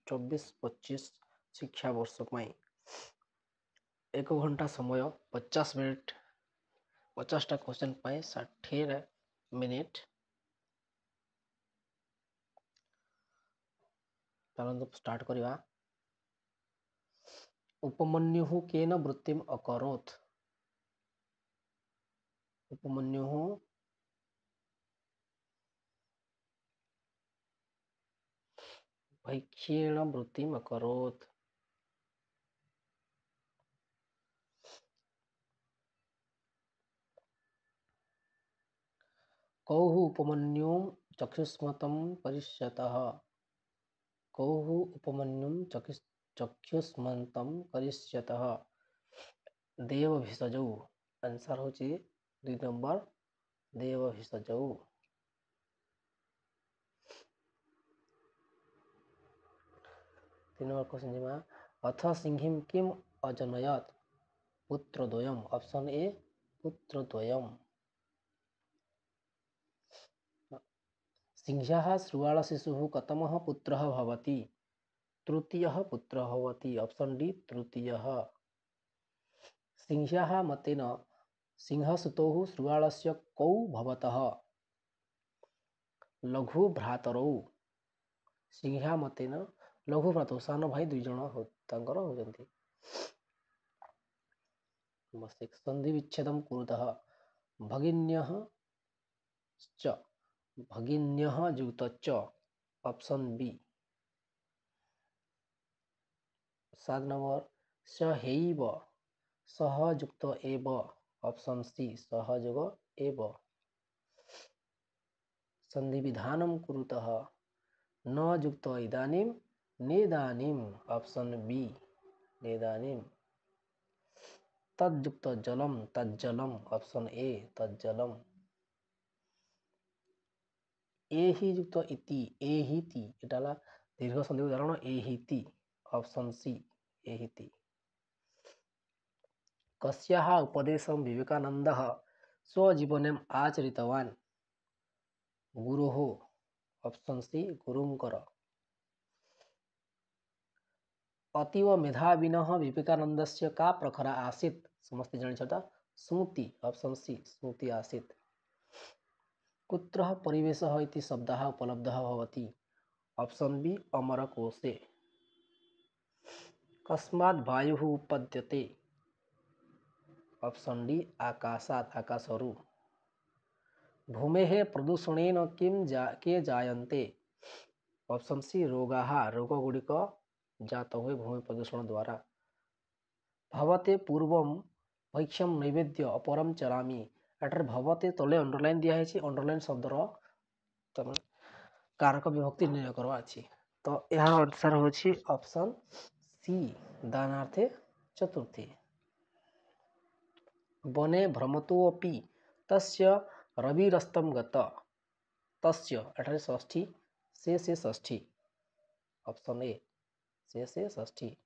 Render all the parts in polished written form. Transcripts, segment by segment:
24-25 शिक्षा वर्ष में 1 घंटा समय 50 मिनिट 50टा क्वेश्चन पाए 60 मिनिट। चलो स्टार्ट करिवा। उपमन्युः केन वृत्तिम् अकरोत्? उपमन्युः भैक्ष्येण वृत्तिम् अकरोत्। कौः उपमन्युं चक्षुष्मतं करिष्यतः? कौः उपमन्युं चक्षुष्मतं करिष्यतः? देवभिषजौ। आंसर होची 2 नंबर देवभिषजौ। 3 नंबर क्वेश्चन जिमा अथ सिंहिं किम अजनयत्? पुत्रद्वयम्। Option A पुत्रद्वयम्। सिंह्याः श्रुवालशिशुः कतमः पुत्रः भवति? तृतीयः पुत्रः भवति। ऑप्शन डी तृतीयः। सिंह्याः मतेन सिंहसुतौ श्रुवालस्य कौ भवतः? लघु भ्रातरौ। सिंह्या मतेन लघु भ्रातरौ सान भाई 2 जण तांकर होजंती। संधि विच्छेदं कुरुतः। भगिन्यः च भगिन्यः युक्त च। Option B. 7 नंबर सहैव सहयुक्त एव। ऑप्शन सी सहयोग एव। संधि विधानं कुरुतः। न युक्त इदानीं नेदानीं। Option B नेदानीं। तद्युक्त Jalam तज्जलम। Option A तज्जलम। एहि युक्त इति एहिति एटाला दीर्घ संधि उदाहरण एहिति। Option C एहिति। कस्याः उपदेशं विवेकानन्दः स्वजीवने आचरितवान्? गुरोः। ऑप्शन सी गुरुंकर। अतीव मेधाविनः विवेकानन्दस्य का प्रखरा आसीत्? समस्ते जानिछता स्मृति। ऑप्शन सी स्मृति आसीत्। कुत्रः परिवेशः इति शब्दः उपलब्धः भवति? ऑप्शन बी अमरकोशे। कस्मात् वायुः उत्पद्यते? ऑप्शन डी आकाशात् आकाशरु। भूमेः प्रदूषणेन के जायन्ते? ऑप्शन सी रोगाः रोगगुड़िक जात हुए भूमि प्रदूषण द्वारा। भवते पूर्वं भैक्ष्यं नैवेद्य अपरं चरामि। एटार भवते तले अंडरलाइन दिया है। अंडरलाइन शब्दर कारक विभक्ति निर्णय करवा अछि। तो यह आंसर होछि ऑप्शन सी दानार्थे चतुर्थी। वने भ्रमतोऽपि तस्य रविरस्तं गत। तस्य एठारे षष्ठी से षष्ठी। ऑप्शन ए से षष्ठी।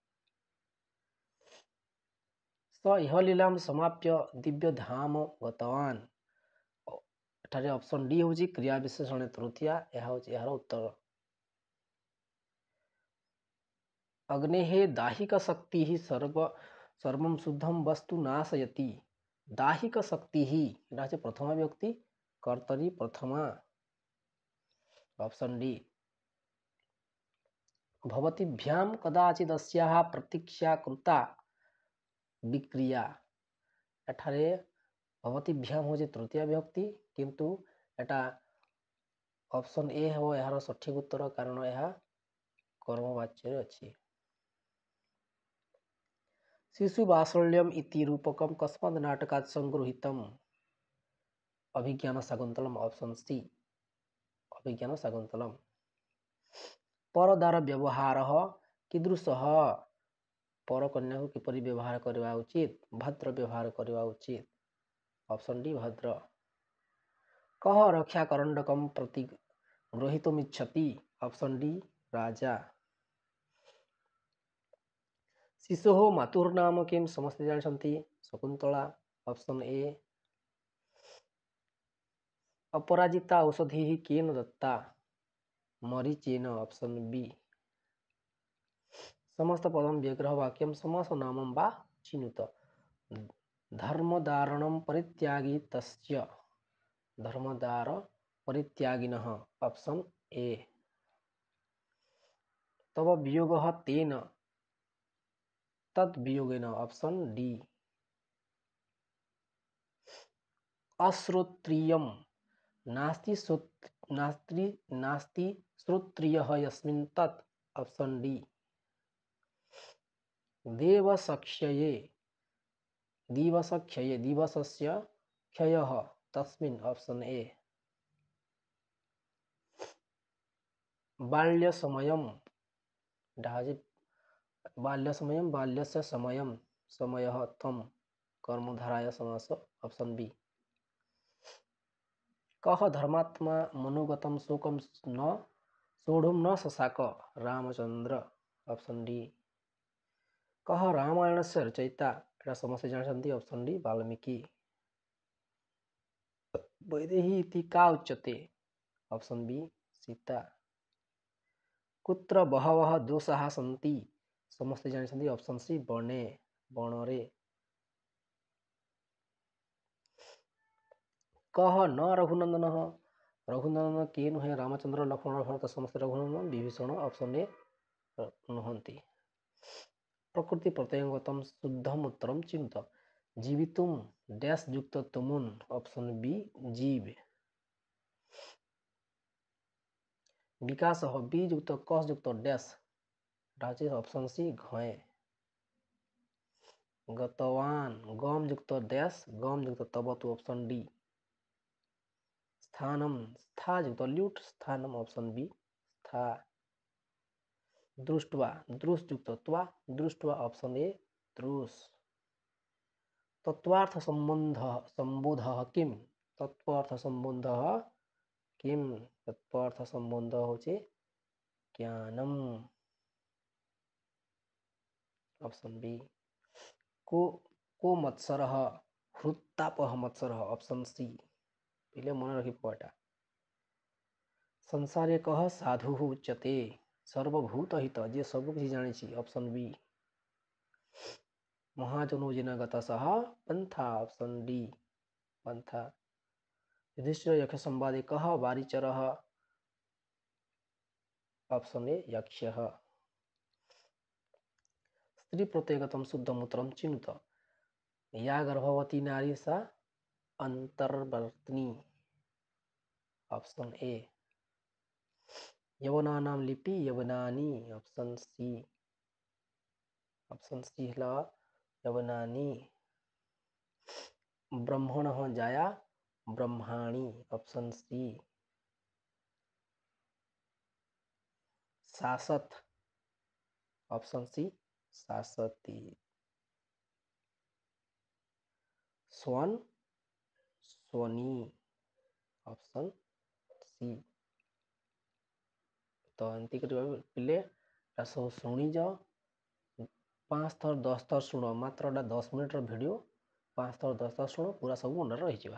स इह लीलां समाप्य दिव्य धाम गतवान्। एठारे ऑप्शन डी होछि क्रिया विशेषण तृतीया। यह होछि यार उत्तर। अग्नेः दाहिक शक्तिः सर्वं शुद्धं वस्तु नाशयति। दाहिक शक्तिः एटा होछि प्रथमा व्यक्ति कर्तरी प्रथमा। Option D. भवतीभ्यां कदाचिदस्याः प्रतीक्षा कृता विक्रिया। एठारे भवतीभ्यां होछि तृतीय व्यक्ति किंतु एटा ऑप्शन ए हो यार सठिक उत्तर कारण यह कर्मवाच्य अछि। शिशुवात्सल्यम् इति रूपकं कस्मात् नाटकात् संगृहीतम्? अभिज्ञान शाकुन्तलम। ऑप्शन सी अभिज्ञान शाकुन्तलम। परदार व्यवहारः कीदृशः? पर कन्या को किपरि व्यवहार करवा उचित? भद्र व्यवहार करवा उचित। ऑप्शन डी भद्र। कः रक्षाकरण्डकं प्रति गृहीतुमिच्छति? ऑप्शन डी राजा। शिशोः मातुः नाम किं? समस्ते जानन्ति शकुन्तला। Option A. अपराजिता औषधिः केन दत्ता? मरीचेन। Option B. समस्त पदम व्यग्रह वाक्यम समस्त नामम वा चिनुत। धर्मदारणम परित्यागी तस्य। धर्मदार परित्यागिनः ऑप्शन ए। तव वियोगः तेन तद वियोगेन ऑप्शन डी। अश्रोत्रियम नास्ति नास्ति श्रोत्रियः यस्मिन् तत् ऑप्शन डी। देवसख्यये दिवसख्यये दिवसस्य क्षयः तस्मिन् ऑप्शन ए। बाल्यसमयम बाल्यसमयम बाल्यस्य समयम समयः तम कर्मधाराय समास ऑप्शन बी। कः धर्मात्मा मनोगतम शोकम न सोढ़ुम न ससाक रामचंद्र ऑप्शन डी। कः रामायण से रचयिता एटा समस्ते जानते ऑप्शन डी वाल्मीकि। वैदेही इति का उच्यते ऑप्शन बी सीता। कुत्र बहवः दोषाः सन्ति समस्ते जानते ऑप्शन सी बने बणरे। कः न रघुनंदनः रघुनंदन के नुहे रामचंद्र लक्ष्मण भरत समस्त रघुनंदन विभीषण ऑप्शन ए नुहंती। प्रकृति प्रत्ययगतम शुद्धम उत्तरम चिन्त। जीवितुम डैश युक्त तुमुन ऑप्शन बी जीव। विकास बी युक्त कस युक्त डैश राजे ऑप्शन सी घय। गतवान गम युक्त डैश गम युक्त तबतु ऑप्शन डी। स्थानम स्था युक्त ल्यूट स्थानम ऑप्शन बी स्था। दृष्ट्वा दृश युक्त त्वा दृष्ट्वा ऑप्शन ए दृश। तत्वार्थ संबंध संबोध किम तत्वार्थ संबंध किम तत्वार्थ संबंध होचे ज्ञानम ऑप्शन बी। को मत्सरः हृत्तापः मत्सरः ऑप्शन सी। पहले मन रखी पटा। संसारे कः साधु उच्यते सर्वभूत हित जे सब किसी जानी छी ऑप्शन बी। महाजनो जिन गतसः पंथा ऑप्शन डी पंथा। युधिष्ठिर यक्ष संवादे कः वारिचरः ऑप्शन ए यक्षः। स्त्री प्रत्ययगतम शुद्धमूत्रम चिनुत। या गर्भवती नारी सा अंतर्वर्तिनी ऑप्शन ए। यवनानाम लिपि यवनानी ऑप्शन सी। ऑप्शन सी ला यवनानी। ब्रह्मणः जाया ब्रह्माणी ऑप्शन सी। सासत ऑप्शन सी सासती। स्वन स्वनी ऑप्शन सी। तो एमती पिले सब शुणी जाओ 5 थर 10 थर शुण मात्र 10 मिनट वीडियो 5 थर 10 थर शुण पूरा सब मन रही।